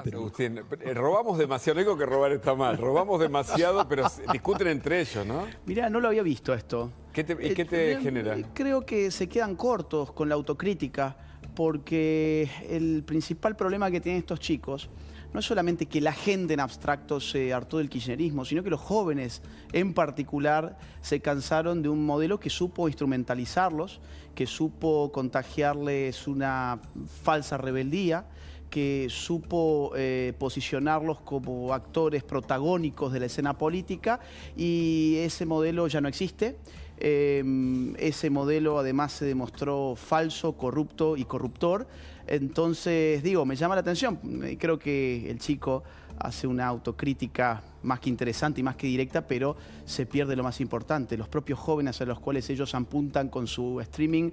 Perú. Agustín, robamos demasiado, no digo que robar está mal, robamos demasiado, pero discuten entre ellos, ¿no? Mirá, no lo había visto esto. ¿Y qué te genera? Creo que se quedan cortos con la autocrítica, porque el principal problema que tienen estos chicos no es solamente que la gente en abstracto se hartó del kirchnerismo, sino que los jóvenes en particular se cansaron de un modelo que supo instrumentalizarlos, que supo contagiarles una falsa rebeldía, que supo posicionarlos como actores protagónicos de la escena política, y ese modelo ya no existe. Ese modelo además se demostró falso, corrupto y corruptor. Entonces, digo, me llama la atención. Creo que el chico hace una autocrítica más que interesante y más que directa, pero se pierde lo más importante. Los propios jóvenes a los cuales ellos apuntan con su streaming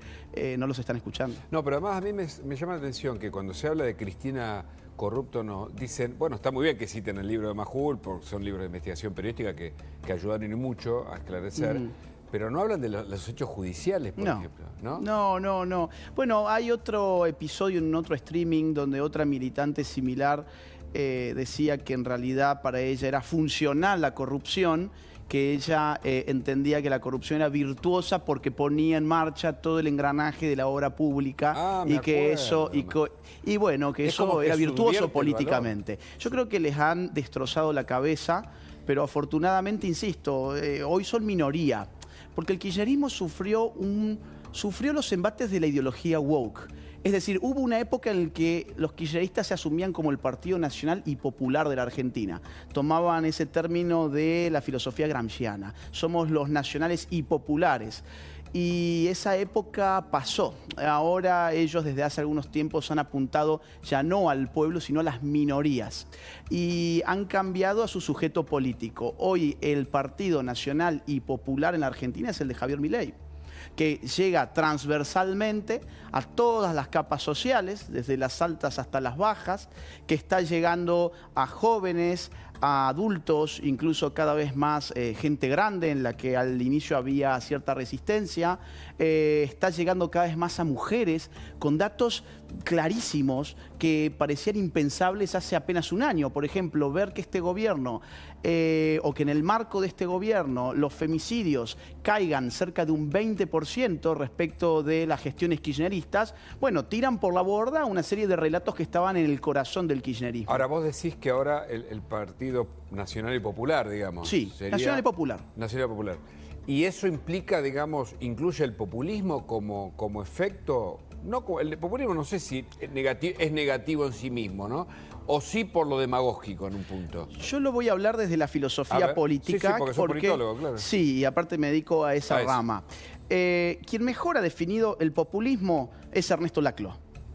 no los están escuchando. No, pero además a mí me llama la atención que cuando se habla de Cristina Corrupto, nos dicen, bueno, está muy bien que citen el libro de Majul, porque son libros de investigación periodística que ayudan y mucho a esclarecer. Pero no hablan de los hechos judiciales, por ejemplo, ¿no? No. Bueno, hay otro episodio en otro streaming donde otra militante similar decía que en realidad para ella era funcional la corrupción, que ella entendía que la corrupción era virtuosa porque ponía en marcha todo el engranaje de la obra pública y que eso que eso era virtuoso políticamente. Yo creo que les han destrozado la cabeza, pero afortunadamente, insisto, hoy son minoría. Porque el kirchnerismo sufrió los embates de la ideología woke. Es decir, hubo una época en la que los kirchneristas se asumían como el Partido Nacional y Popular de la Argentina. Tomaban ese término de la filosofía gramsciana. Somos los nacionales y populares. Y esa época pasó. Ahora ellos desde hace algunos tiempos han apuntado ya no al pueblo, sino a las minorías. Y han cambiado a su sujeto político. Hoy el Partido Nacional y Popular en la Argentina es el de Javier Milei, que llega transversalmente a todas las capas sociales, desde las altas hasta las bajas, que está llegando a jóvenes, a adultos, incluso cada vez más gente grande en la que al inicio había cierta resistencia, está llegando cada vez más a mujeres con datos clarísimos que parecían impensables hace apenas un año. Por ejemplo, ver que este gobierno, o que en el marco de este gobierno los femicidios caigan cerca de un 20% respecto de las gestiones kirchneristas, bueno, tiran por la borda una serie de relatos que estaban en el corazón del kirchnerismo. Ahora, vos decís que ahora el Partido Nacional y Popular, digamos. Sí, Nacional y Popular. Nacional y Popular. ¿Y eso implica, digamos, incluye el populismo como efecto? No, el populismo no sé si es negativo en sí mismo, ¿no? O sí por lo demagógico en un punto. Yo lo voy a hablar desde la filosofía política. Sí, porque sos politólogo, claro. Sí, y aparte me dedico a esa rama. Quien mejor ha definido el populismo es Ernesto Laclau.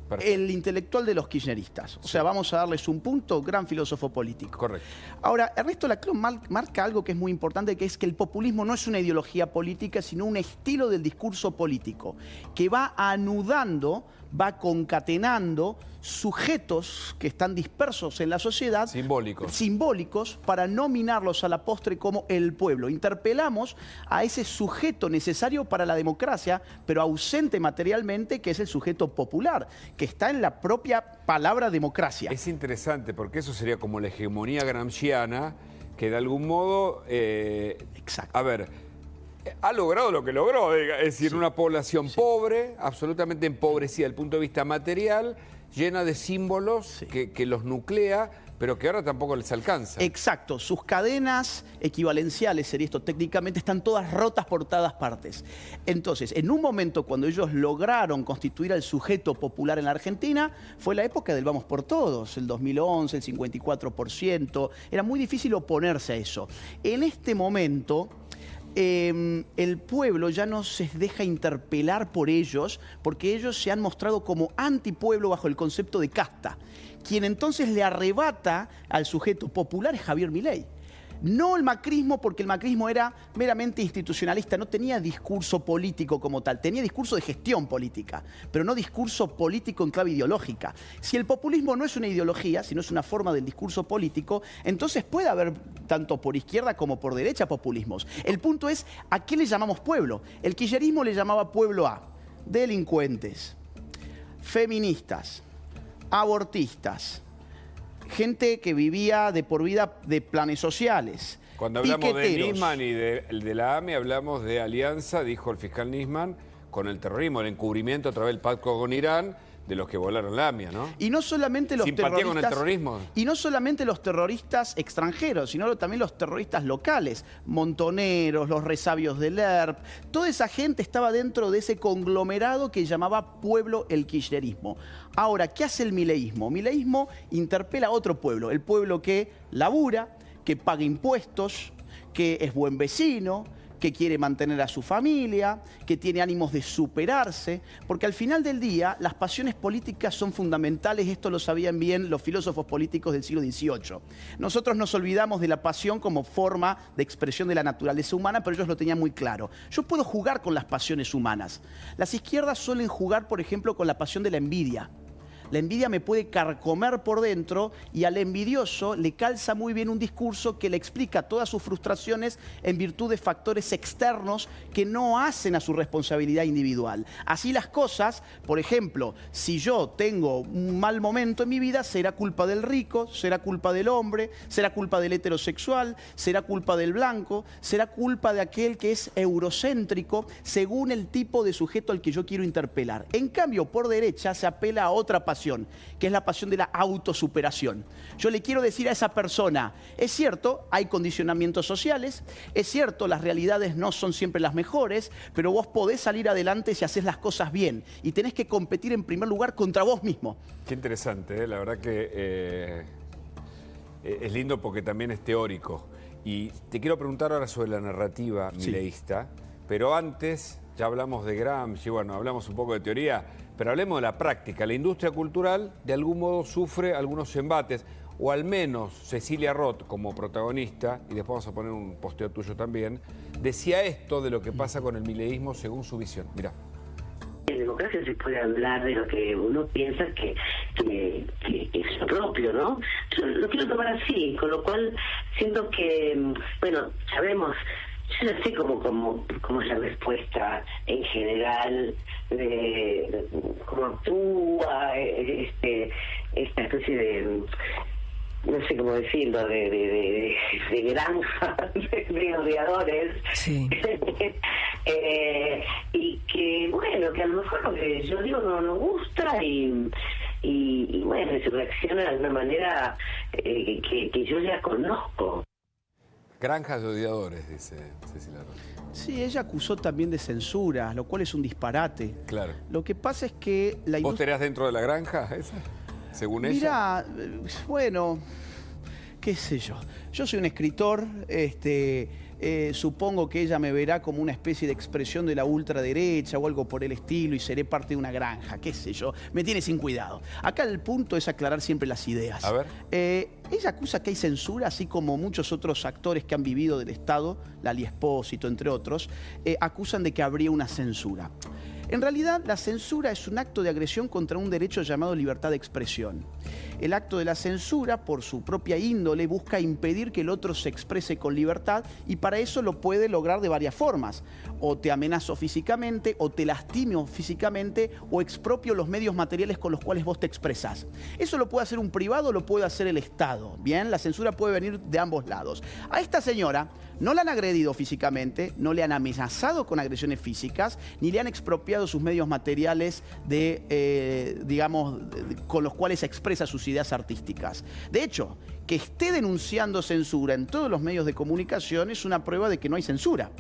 Perfecto. El intelectual de los kirchneristas. O sea, vamos a darles un punto, gran filósofo político. Correcto. Ahora, Ernesto Laclau marca algo que es muy importante, que es que el populismo no es una ideología política, sino un estilo del discurso político, que va anudando, va concatenando sujetos que están dispersos en la sociedad. Simbólicos, para nominarlos a la postre como el pueblo. Interpelamos a ese sujeto necesario para la democracia, pero ausente materialmente, que es el sujeto popular, que está en la propia palabra democracia. Es interesante, porque eso sería como la hegemonía gramsciana, que de algún modo... Exacto. A ver, ha logrado lo que logró, es decir, una población pobre, absolutamente empobrecida desde el punto de vista material, llena de símbolos que los nuclea, pero que ahora tampoco les alcanza. Exacto. Sus cadenas equivalenciales, sería esto, técnicamente están todas rotas por todas partes. Entonces, en un momento cuando ellos lograron constituir al sujeto popular en la Argentina, fue la época del vamos por todos, el 2011, el 54%. Era muy difícil oponerse a eso. En este momento... el pueblo ya no se deja interpelar por ellos, porque ellos se han mostrado como antipueblo bajo el concepto de casta. Quien entonces le arrebata al sujeto popular es Javier Milei. No el macrismo, porque el macrismo era meramente institucionalista, no tenía discurso político como tal, tenía discurso de gestión política, pero no discurso político en clave ideológica. Si el populismo no es una ideología, sino es una forma del discurso político, entonces puede haber tanto por izquierda como por derecha populismos. El punto es, ¿a qué le llamamos pueblo? El kirchnerismo le llamaba pueblo a delincuentes, feministas, abortistas, gente que vivía de por vida de planes sociales. Cuando hablamos piqueteros. de Nisman y de la AMI, hablamos de alianza, dijo el fiscal Nisman, con el terrorismo, el encubrimiento a través del pacto con Irán, de los que volaron la AMIA, ¿no? Y no solamente los ¿Simpatía terroristas, con el terrorismo? Y no solamente los terroristas extranjeros, sino también los terroristas locales, montoneros, los resabios del ERP. Toda esa gente estaba dentro de ese conglomerado que llamaba pueblo el kirchnerismo. Ahora, ¿qué hace el mileísmo? Mileísmo interpela a otro pueblo, el pueblo que labura, que paga impuestos, que es buen vecino, que quiere mantener a su familia, que tiene ánimos de superarse, porque al final del día las pasiones políticas son fundamentales, esto lo sabían bien los filósofos políticos del siglo XVIII. Nosotros nos olvidamos de la pasión como forma de expresión de la naturaleza humana, pero ellos lo tenían muy claro. Yo puedo jugar con las pasiones humanas. Las izquierdas suelen jugar, por ejemplo, con la pasión de la envidia. La envidia me puede carcomer por dentro y al envidioso le calza muy bien un discurso que le explica todas sus frustraciones en virtud de factores externos que no hacen a su responsabilidad individual. Así las cosas, por ejemplo, si yo tengo un mal momento en mi vida, será culpa del rico, será culpa del hombre, será culpa del heterosexual, será culpa del blanco, será culpa de aquel que es eurocéntrico según el tipo de sujeto al que yo quiero interpelar. En cambio, por derecha se apela a otra pasión, que es la pasión de la autosuperación. Yo le quiero decir a esa persona, es cierto, hay condicionamientos sociales, es cierto, las realidades no son siempre las mejores, pero vos podés salir adelante si haces las cosas bien y tenés que competir en primer lugar contra vos mismo. Qué interesante, ¿eh? La verdad que es lindo porque también es teórico. Y te quiero preguntar ahora sobre la narrativa mileísta, pero antes ya hablamos de Gramsci, bueno, hablamos un poco de teoría, pero hablemos de la práctica. La industria cultural de algún modo sufre algunos embates, o al menos Cecilia Roth como protagonista, y después vamos a poner un posteo tuyo también, decía esto de lo que pasa con el mileísmo según su visión. Mirá. En democracia se puede hablar de lo que uno piensa que es lo propio, ¿no? Yo lo quiero tomar así, con lo cual siento que, bueno, sabemos. Yo no sé cómo es la respuesta en general de cómo actúa esta especie de, no sé cómo decirlo, de granja de odiadores. Sí. Y que, bueno, que a lo mejor lo que yo digo no nos gusta y bueno, se reacciona de una manera que yo ya conozco. Granjas de odiadores, dice Cecilia Roth. Sí, ella acusó también de censura, lo cual es un disparate. Claro. Lo que pasa es que la ¿Vos estarías dentro de la granja esa, según ella? Mirá, bueno, qué sé yo. Yo soy un escritor, supongo que ella me verá como una especie de expresión de la ultraderecha o algo por el estilo y seré parte de una granja, qué sé yo. Me tiene sin cuidado. Acá el punto es aclarar siempre las ideas. A ver. Ella acusa que hay censura, así como muchos otros actores que han vivido del Estado, Lali Espósito, entre otros, acusan de que habría una censura. En realidad, la censura es un acto de agresión contra un derecho llamado libertad de expresión. El acto de la censura, por su propia índole, busca impedir que el otro se exprese con libertad y para eso lo puede lograr de varias formas. O te amenazo físicamente, o te lastimo físicamente, o expropio los medios materiales con los cuales vos te expresás. Eso lo puede hacer un privado, lo puede hacer el Estado. Bien, la censura puede venir de ambos lados. A esta señora no la han agredido físicamente, no le han amenazado con agresiones físicas, ni le han expropiado sus medios materiales con los cuales expresa sus ideas artísticas. De hecho, que esté denunciando censura en todos los medios de comunicación es una prueba de que no hay censura.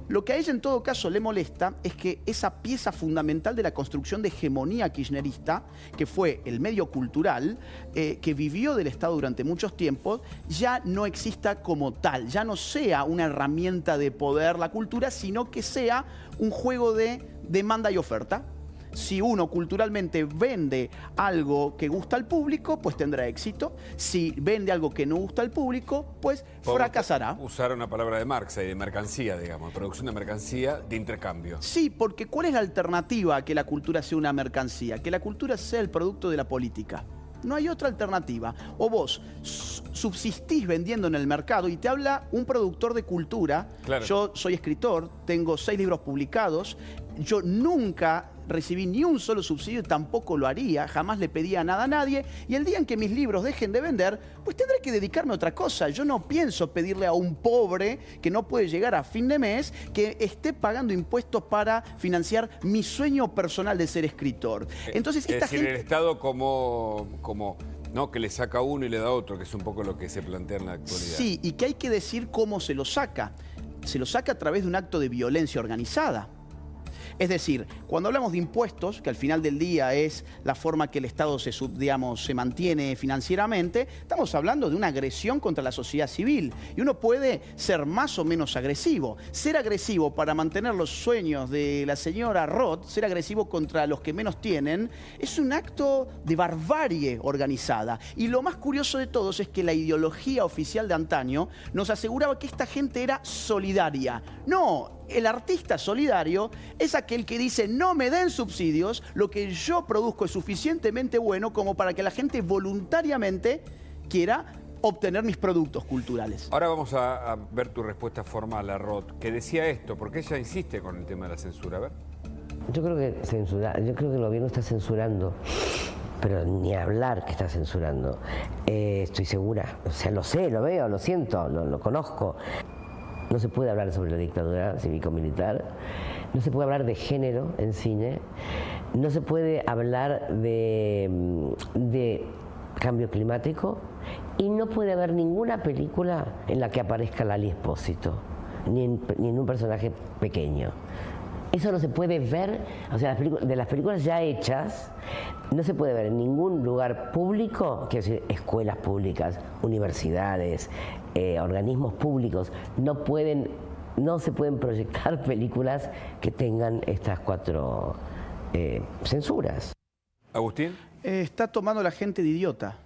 Lo que a ella en todo caso le molesta es que esa pieza fundamental de la construcción de hegemonía kirchnerista, que fue el medio cultural, que vivió del Estado durante muchos tiempos, ya no exista como tal, ya no sea una herramienta de poder la cultura, sino que sea un juego de demanda y oferta. Si uno culturalmente vende algo que gusta al público, pues tendrá éxito. Si vende algo que no gusta al público, pues fracasará. Usar una palabra de Marx, de mercancía, digamos, producción de mercancía, de intercambio. Sí, porque ¿cuál es la alternativa a que la cultura sea una mercancía? Que la cultura sea el producto de la política. No hay otra alternativa. O vos subsistís vendiendo en el mercado y te habla un productor de cultura. Claro. Yo soy escritor, tengo 6 libros publicados. Yo nunca recibí ni un solo subsidio, tampoco lo haría, jamás le pedía nada a nadie, y el día en que mis libros dejen de vender, pues tendré que dedicarme a otra cosa. Yo no pienso pedirle a un pobre que no puede llegar a fin de mes que esté pagando impuestos para financiar mi sueño personal de ser escritor. Entonces, es decir, el Estado como no que le saca uno y le da otro, que es un poco lo que se plantea en la actualidad. Sí, y que hay que decir cómo se lo saca. Se lo saca a través de un acto de violencia organizada. Es decir, cuando hablamos de impuestos, que al final del día es la forma que el Estado se mantiene financieramente, estamos hablando de una agresión contra la sociedad civil. Y uno puede ser más o menos agresivo. Ser agresivo para mantener los sueños de la señora Roth, ser agresivo contra los que menos tienen, es un acto de barbarie organizada. Y lo más curioso de todos es que la ideología oficial de antaño nos aseguraba que esta gente era solidaria. No, el artista solidario es aquel que dice: no me den subsidios, lo que yo produzco es suficientemente bueno como para que la gente voluntariamente quiera obtener mis productos culturales. Ahora vamos a ver tu respuesta formal a Roth, que decía esto, porque ella insiste con el tema de la censura. A ver. Yo creo que el gobierno está censurando, pero ni hablar que está censurando. Estoy segura, o sea, lo sé, lo veo, lo siento, lo conozco. No se puede hablar sobre la dictadura cívico-militar, no se puede hablar de género en cine, no se puede hablar de cambio climático y no puede haber ninguna película en la que aparezca Lali Espósito, ni en un personaje pequeño. Eso no se puede ver, o sea, de las películas ya hechas, no se puede ver en ningún lugar público, quiero decir, escuelas públicas, universidades, organismos públicos, no se pueden proyectar películas que tengan estas 4 censuras. Agustín. Está tomando la gente de idiota.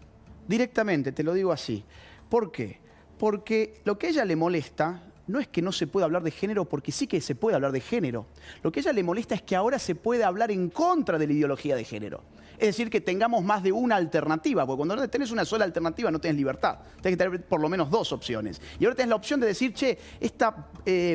Directamente, te lo digo así. ¿Por qué? Porque lo que a ella le molesta no es que no se pueda hablar de género, porque sí que se puede hablar de género. Lo que a ella le molesta es que ahora se puede hablar en contra de la ideología de género. Es decir, que tengamos más de una alternativa, porque cuando no tenés una sola alternativa no tenés libertad. Tenés que tener por lo menos 2 opciones. Y ahora tenés la opción de decir: che, esta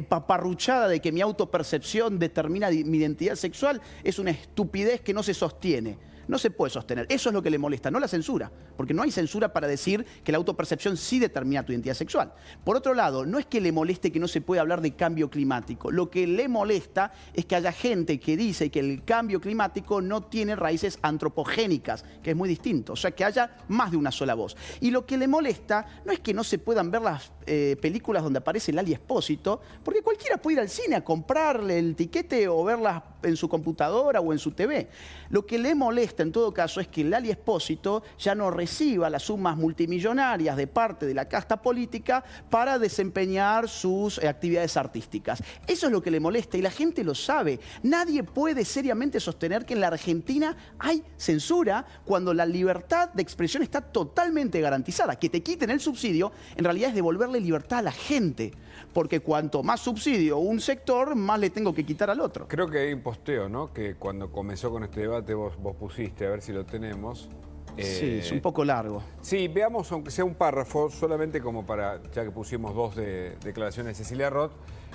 paparruchada de que mi autopercepción determina mi identidad sexual es una estupidez que no se sostiene. No se puede sostener. Eso es lo que le molesta, no la censura. Porque no hay censura para decir que la autopercepción sí determina tu identidad sexual. Por otro lado, no es que le moleste que no se pueda hablar de cambio climático. Lo que le molesta es que haya gente que dice que el cambio climático no tiene raíces antropogénicas, que es muy distinto. O sea, que haya más de una sola voz. Y lo que le molesta no es que no se puedan ver las películas donde aparece Lali Espósito, porque cualquiera puede ir al cine a comprarle el tiquete o verlas en su computadora o en su TV. Lo que le molesta en todo caso es que Lali Espósito ya no reciba las sumas multimillonarias de parte de la casta política para desempeñar sus actividades artísticas. Eso es lo que le molesta y la gente lo sabe. Nadie puede seriamente sostener que en la Argentina hay censura cuando la libertad de expresión está totalmente garantizada. Que te quiten el subsidio en realidad es devolverle libertad a la gente, porque cuanto más subsidio un sector, más le tengo que quitar al otro. Creo que hay un posteo, ¿no? Que cuando comenzó con este debate vos pusiste, a ver si lo tenemos. Sí, es un poco largo. Sí, veamos aunque sea un párrafo, solamente como para, ya que pusimos 2 declaraciones de Cecilia Roth,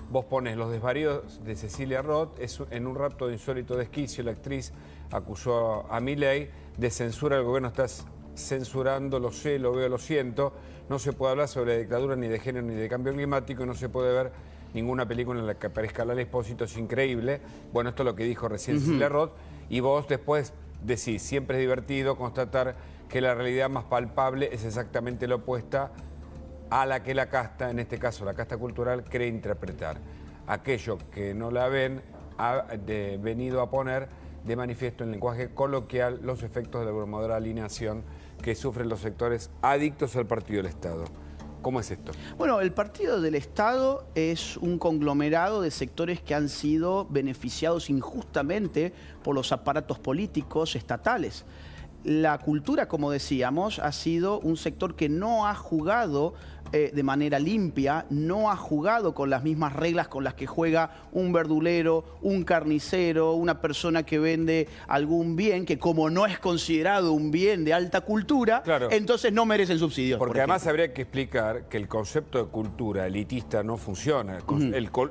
vos pones los desvaríos de Cecilia Roth, en un rapto de insólito desquicio, la actriz acusó a Milei de censura, el gobierno está censurando, lo sé, lo veo, lo siento, no se puede hablar sobre dictadura, ni de género, ni de cambio climático, no se puede ver ninguna película en la que aparezca Lali Espósito, es increíble. Bueno, esto es lo que dijo recién Cecilia Roth, y vos después decís, siempre es divertido constatar que la realidad más palpable es exactamente la opuesta a la que la casta, en este caso la casta cultural, cree interpretar. Aquello que no la ven ha venido a poner de manifiesto en lenguaje coloquial los efectos de la abrumadora alineación que sufren los sectores adictos al partido del Estado. ¿Cómo es esto? Bueno, el Partido del Estado es un conglomerado de sectores que han sido beneficiados injustamente por los aparatos políticos estatales. La cultura, como decíamos, ha sido un sector que no ha jugado de manera limpia, no ha jugado con las mismas reglas con las que juega un verdulero, un carnicero, una persona que vende algún bien que como no es considerado un bien de alta cultura, claro, entonces no merecen subsidios. Porque además habría que explicar que el concepto de cultura elitista no funciona.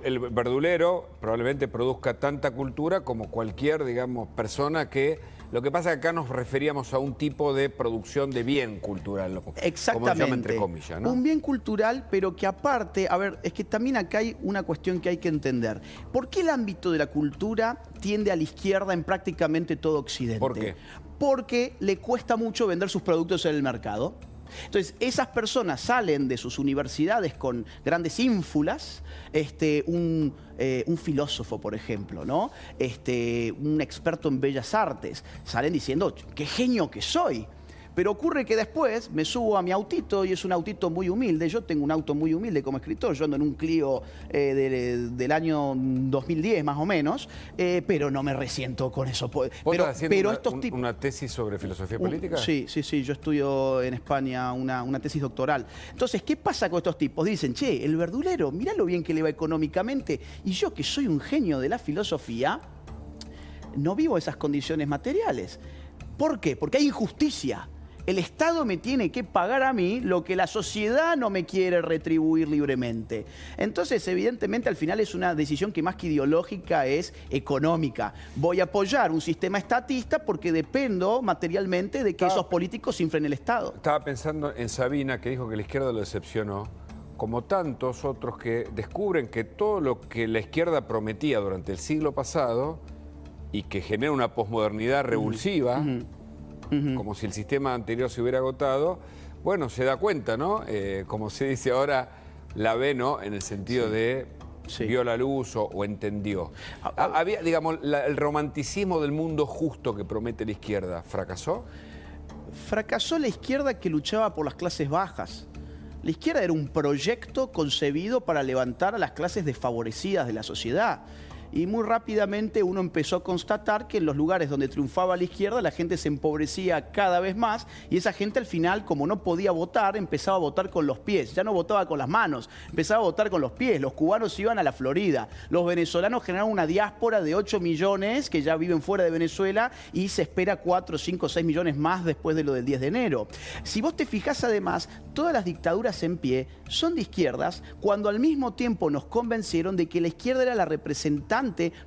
El verdulero probablemente produzca tanta cultura como cualquier, digamos, persona que... Lo que pasa es que acá nos referíamos a un tipo de producción de bien cultural. Exactamente. Como se llama entre comillas, ¿no? Un bien cultural, pero que aparte, a ver, es que también acá hay una cuestión que hay que entender. ¿Por qué el ámbito de la cultura tiende a la izquierda en prácticamente todo Occidente? ¿Por qué? Porque le cuesta mucho vender sus productos en el mercado. Entonces, esas personas salen de sus universidades con grandes ínfulas, un filósofo, por ejemplo, ¿no? Un experto en bellas artes, salen diciendo, ¡qué genio que soy! Pero ocurre que después me subo a mi autito y es un autito muy humilde. Yo tengo un auto muy humilde como escritor. Yo ando en un Clio del año 2010 más o menos, pero no me resiento con eso. ¿Vos estás haciendo una tesis sobre filosofía política? Sí. Yo estudio en España una tesis doctoral. Entonces, ¿qué pasa con estos tipos? Dicen, che, el verdulero, mirá lo bien que le va económicamente. Y yo, que soy un genio de la filosofía, no vivo esas condiciones materiales. ¿Por qué? Porque hay injusticia. El Estado me tiene que pagar a mí lo que la sociedad no me quiere retribuir libremente. Entonces, evidentemente, al final es una decisión que más que ideológica es económica. Voy a apoyar un sistema estatista porque dependo materialmente de que esos políticos inflen el Estado. Estaba pensando en Sabina, que dijo que la izquierda lo decepcionó, como tantos otros que descubren que todo lo que la izquierda prometía durante el siglo pasado y que genera una posmodernidad revulsiva, como si el sistema anterior se hubiera agotado, bueno, se da cuenta, ¿no? Como se dice ahora, la ve, ¿no? En el sentido de vio la luz o entendió. Había, digamos, el romanticismo del mundo justo que promete la izquierda, ¿fracasó? Fracasó la izquierda que luchaba por las clases bajas. La izquierda era un proyecto concebido para levantar a las clases desfavorecidas de la sociedad. Y muy rápidamente uno empezó a constatar que en los lugares donde triunfaba la izquierda la gente se empobrecía cada vez más y esa gente al final, como no podía votar, empezaba a votar con los pies. Ya no votaba con las manos, empezaba a votar con los pies. Los cubanos iban a la Florida. Los venezolanos generaron una diáspora de 8 millones que ya viven fuera de Venezuela y se espera 4, 5, 6 millones más después de lo del 10 de enero. Si vos te fijás además, todas las dictaduras en pie son de izquierdas cuando al mismo tiempo nos convencieron de que la izquierda era la representante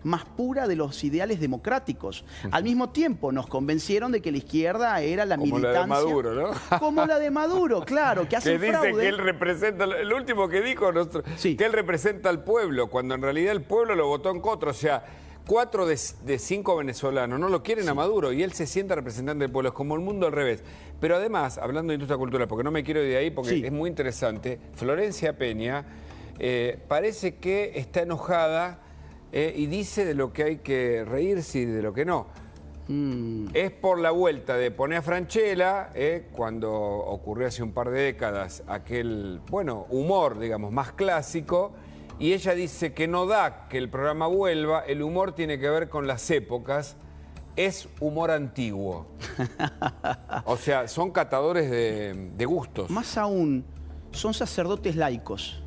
más pura de los ideales democráticos. Al mismo tiempo nos convencieron de que la izquierda era la militancia... Como la de Maduro, ¿no? Como la de Maduro, claro, que hace fraude. Que dice que él representa, el último que dijo, que él representa al pueblo, cuando en realidad el pueblo lo votó en contra. O sea, 4 de 5 venezolanos no lo quieren a Maduro y él se sienta representante del pueblo. Es como el mundo al revés. Pero además, hablando de industria cultural, porque no me quiero ir de ahí, porque es muy interesante, Florencia Peña parece que está enojada y dice de lo que hay que reírse y de lo que no. Es por la vuelta de poner a Franchella, cuando ocurrió hace un par de décadas aquel, bueno, humor, digamos, más clásico, y ella dice que no da que el programa vuelva, el humor tiene que ver con las épocas, es humor antiguo. O sea, son catadores de gustos. Más aún, son sacerdotes laicos.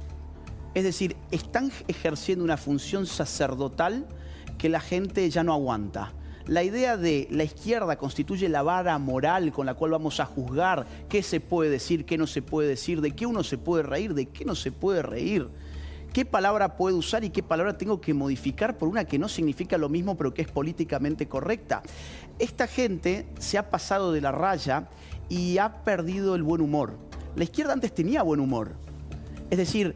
Es decir, están ejerciendo una función sacerdotal que la gente ya no aguanta. La idea de la izquierda constituye la vara moral con la cual vamos a juzgar qué se puede decir, qué no se puede decir, de qué uno se puede reír, de qué no se puede reír, qué palabra puedo usar y qué palabra tengo que modificar por una que no significa lo mismo pero que es políticamente correcta. Esta gente se ha pasado de la raya y ha perdido el buen humor. La izquierda antes tenía buen humor. Es decir,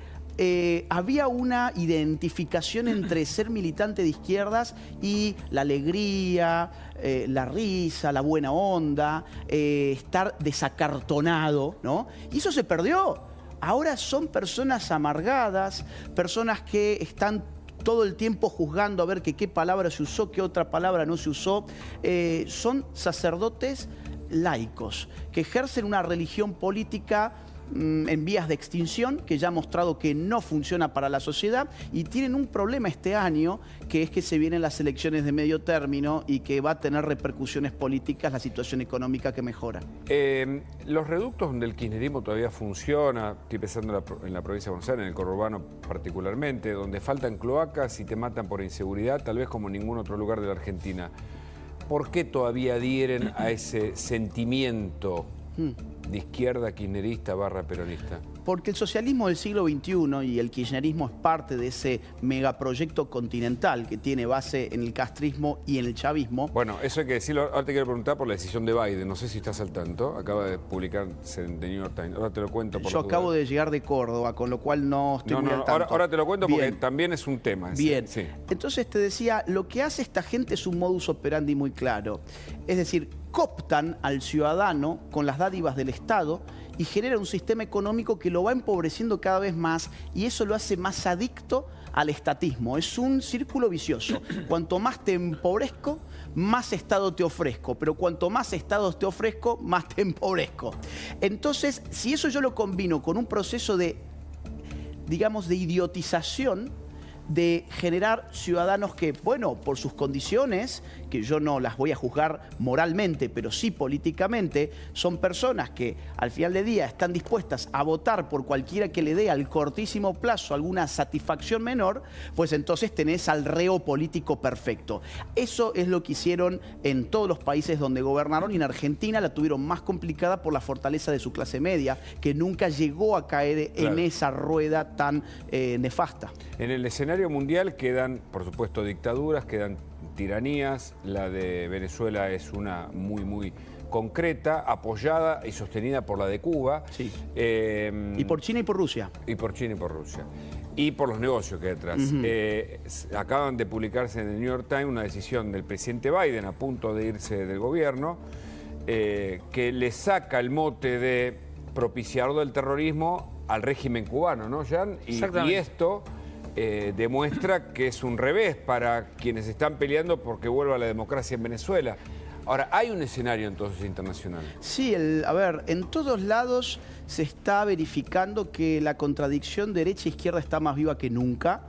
había una identificación entre ser militante de izquierdas y la alegría, la risa, la buena onda, estar desacartonado, ¿no? Y eso se perdió. Ahora son personas amargadas, personas que están todo el tiempo juzgando a ver qué palabra se usó, qué otra palabra no se usó. Son sacerdotes laicos que ejercen una religión política en vías de extinción, que ya ha mostrado que no funciona para la sociedad, y tienen un problema este año, que es que se vienen las elecciones de medio término y que va a tener repercusiones políticas la situación económica que mejora. Los reductos donde el kirchnerismo todavía funciona, estoy pensando en la provincia de Buenos Aires, en el conurbano particularmente, donde faltan cloacas y te matan por inseguridad, tal vez como en ningún otro lugar de la Argentina. ¿Por qué todavía adhieren a ese sentimiento de izquierda kirchnerista / peronista? Porque el socialismo del siglo XXI y el kirchnerismo es parte de ese megaproyecto continental que tiene base en el castrismo y en el chavismo. Bueno, eso hay que decirlo. Ahora te quiero preguntar por la decisión de Biden. No sé si estás al tanto. Acaba de publicarse en The New York Times. Ahora te lo cuento. Yo acabo de llegar de Córdoba, con lo cual no estoy muy al tanto. Ahora te lo cuento porque también es un tema. Bien. Sí. Entonces te decía, lo que hace esta gente es un modus operandi muy claro. Es decir, cooptan al ciudadano con las dádivas del Estado y genera un sistema económico que lo va empobreciendo cada vez más, y eso lo hace más adicto al estatismo. Es un círculo vicioso. Cuanto más te empobrezco, más Estado te ofrezco, pero cuanto más Estado te ofrezco, más te empobrezco. Entonces, si eso yo lo combino con un proceso de, digamos, de idiotización, de generar ciudadanos que, bueno, por sus condiciones, que yo no las voy a juzgar moralmente, pero sí políticamente, son personas que al final del día están dispuestas a votar por cualquiera que le dé al cortísimo plazo alguna satisfacción menor, pues entonces tenés al reo político perfecto. Eso es lo que hicieron en todos los países donde gobernaron, y en Argentina la tuvieron más complicada por la fortaleza de su clase media, que nunca llegó a caer en esa rueda tan nefasta. En el escenario mundial quedan, por supuesto, dictaduras, quedan tiranías. La de Venezuela es una muy concreta, apoyada y sostenida por la de Cuba. Sí. Y por China y por Rusia. Y por China y por Rusia. Y por los negocios que hay detrás. Acaban de publicarse en el New York Times una decisión del presidente Biden, a punto de irse del gobierno, que le saca el mote de propiciador del terrorismo al régimen cubano, ¿no, Jan? Y esto demuestra que es un revés para quienes están peleando porque vuelva la democracia en Venezuela. Ahora, ¿hay un escenario entonces internacional? Sí, a ver, en todos lados se está verificando que la contradicción derecha-izquierda está más viva que nunca,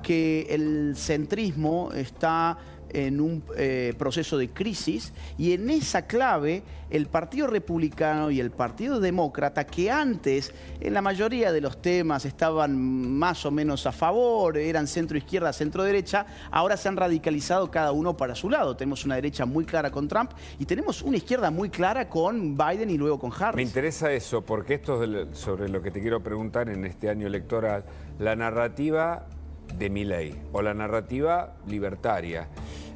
que el centrismo está en un proceso de crisis, y en esa clave el Partido Republicano y el Partido Demócrata, que antes en la mayoría de los temas estaban más o menos a favor, eran centro-izquierda, centro-derecha, ahora se han radicalizado cada uno para su lado. Tenemos una derecha muy clara con Trump y tenemos una izquierda muy clara con Biden y luego con Harris. Me interesa eso, porque esto es sobre lo que te quiero preguntar en este año electoral, la narrativa de Milei o la narrativa libertaria,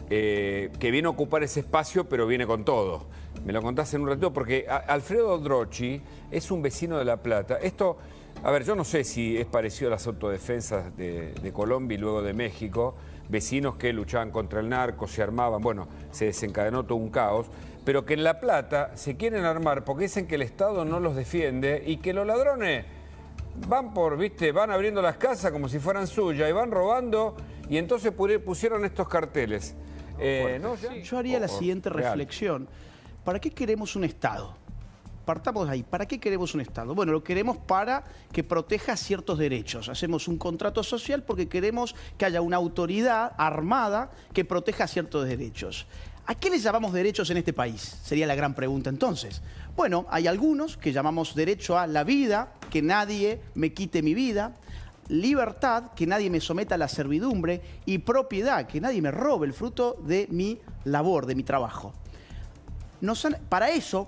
que viene a ocupar ese espacio, pero viene con todo. Me lo contás en un ratito, porque Alfredo Drochi es un vecino de La Plata. Esto, a ver, yo no sé si es parecido a las autodefensas de Colombia y luego de México, vecinos que luchaban contra el narco, se armaban, bueno, se desencadenó todo un caos, pero que en La Plata se quieren armar porque dicen que el Estado no los defiende y que los ladrones van abriendo las casas como si fueran suyas y van robando, y entonces pusieron estos carteles. ¿No? Yo haría la siguiente reflexión. ¿Para qué queremos un Estado? Partamos de ahí. ¿Para qué queremos un Estado? Bueno, lo queremos para que proteja ciertos derechos. Hacemos un contrato social porque queremos que haya una autoridad armada que proteja ciertos derechos. ¿A qué le llamamos derechos en este país? Sería la gran pregunta entonces. Bueno, hay algunos que llamamos derecho a la vida, que nadie me quite mi vida; libertad, que nadie me someta a la servidumbre; y propiedad, que nadie me robe el fruto de mi labor, de mi trabajo. Para esos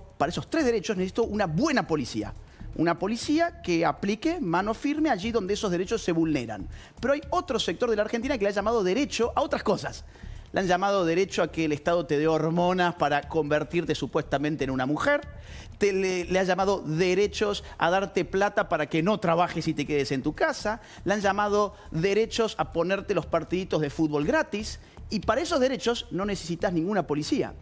tres derechos necesito una buena policía. Una policía que aplique mano firme allí donde esos derechos se vulneran. Pero hay otro sector de la Argentina que le ha llamado derecho a otras cosas. Le han llamado derecho a que el Estado te dé hormonas para convertirte supuestamente en una mujer. Le ha llamado derechos a darte plata para que no trabajes y te quedes en tu casa. Le han llamado derechos a ponerte los partiditos de fútbol gratis. Y para esos derechos no necesitas ninguna policía.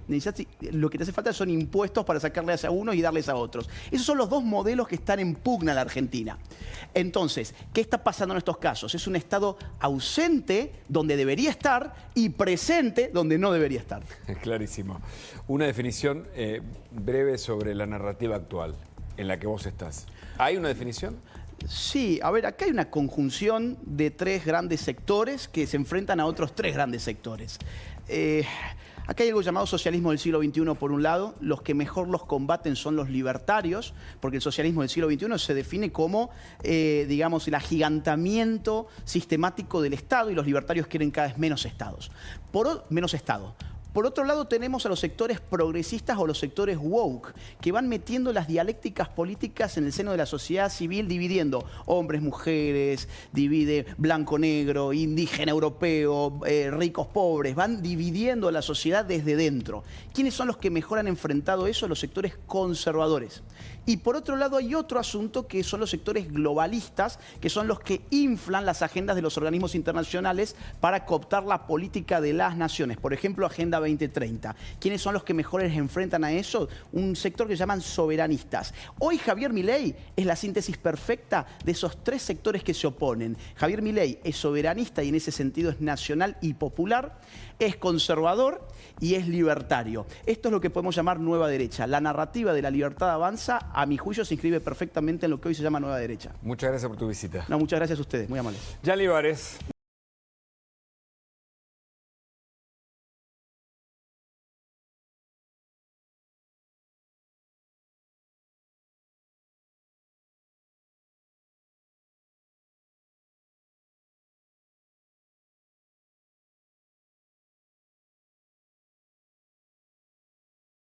Lo que te hace falta son impuestos para sacarles a unos y darles a otros. Esos son los dos modelos que están en pugna en la Argentina. Entonces, ¿qué está pasando en estos casos? Es un Estado ausente donde debería estar y presente donde no debería estar. Clarísimo. Una definición breve sobre la narrativa actual. en la que vos estás. ¿Hay una definición? Sí, a ver, acá hay una conjunción de tres grandes sectores que se enfrentan a otros tres grandes sectores. Acá hay algo llamado socialismo del siglo XXI por un lado. Los que mejor los combaten son los libertarios, porque el socialismo del siglo XXI se define como, digamos, el agigantamiento sistemático del Estado, y los libertarios quieren cada vez menos estados. Menos Estado. Por otro lado tenemos a los sectores progresistas o los sectores woke, que van metiendo las dialécticas políticas en el seno de la sociedad civil, dividiendo hombres, mujeres, divide blanco-negro, indígena, europeo, ricos, pobres, van dividiendo la sociedad desde dentro. ¿Quiénes son los que mejor han enfrentado eso? Los sectores conservadores. Y por otro lado hay otro asunto que son los sectores globalistas, que son los que inflan las agendas de los organismos internacionales para cooptar la política de las naciones. Por ejemplo, Agenda 2030. ¿Quiénes son los que mejor les enfrentan a eso? Un sector que llaman soberanistas. Hoy Javier Milei es la síntesis perfecta de esos tres sectores que se oponen. Javier Milei es soberanista y en ese sentido es nacional y popular, es conservador y es libertario. Esto es lo que podemos llamar nueva derecha. La narrativa de la libertad avanza, a mi juicio, se inscribe perfectamente en lo que hoy se llama nueva derecha. Muchas gracias por tu visita. No, muchas gracias a ustedes, muy amables. Jan Libares.